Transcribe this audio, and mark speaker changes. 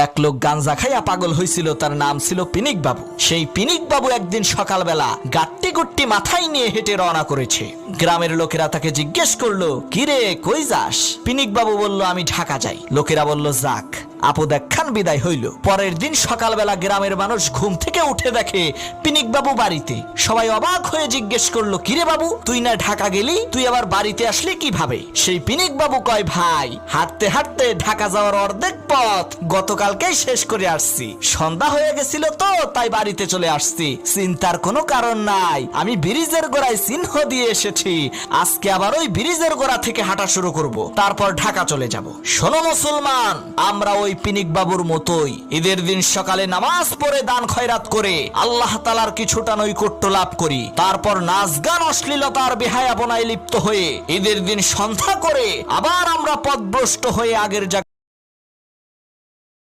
Speaker 1: এক লোক গাঞ্জা খাইয়া পাগল হয়েছিল, তার নাম ছিল পিনিক বাবু। সেই পিনিক বাবু একদিন সকালবেলা গাট্টি গুট্টি মাথায় নিয়ে হেঁটে রওনা করেছে। গ্রামের লোকেরা তাকে জিজ্ঞেস করলো, কিরে কই যাস? পিনিক বাবু বলল, আমি ঢাকা যাই। লোকেরা বলল, যাক আপদ একখান বিদায় হইল। পরের দিন সকালবেলা গ্রামের মানুষ ঘুম থেকে উঠে দেখে পিনিক বাবু বাড়িতে। সবাই অবাক হয়ে জিজ্ঞেস করলো, কিরে বাবু, তুই না ঢাকা গেলি, তুই আবার বাড়িতে আসলি কিভাবে? সেই পিনিক বাবু কয়, ভাই হাঁটতে হাঁটতে ঢাকা যাওয়ার অর্ধেক পথ গতকালকেই শেষ করে আসছি। সন্ধ্যা হয়ে গেছিল তো তাই বাড়িতে চলে আসছি। চিন্তার কোনো কারণ নাই, আমি ব্রিজের গোড়ায় চিহ্ন দিয়ে এসেছি। আজকে আবার ওই ব্রিজের গোড়া থেকে হাঁটা শুরু করব, তারপর ঢাকা চলে যাব। শোনো মুসলমান, আমরা ওই পিনিক বাবুর মতোই ঈদের দিন সকালে নামাজ পড়ে দান খয়রাত করে আল্লাহ তাআলার কিছুটা নৈকট্য লাভ করি। তারপর নাচ গান অশ্লীলতার বেহায়াপনায় লিপ্ত হয়ে ঈদের দিন সন্ধ্যা করে আবার আমরা পথভ্রষ্ট হয়ে আগের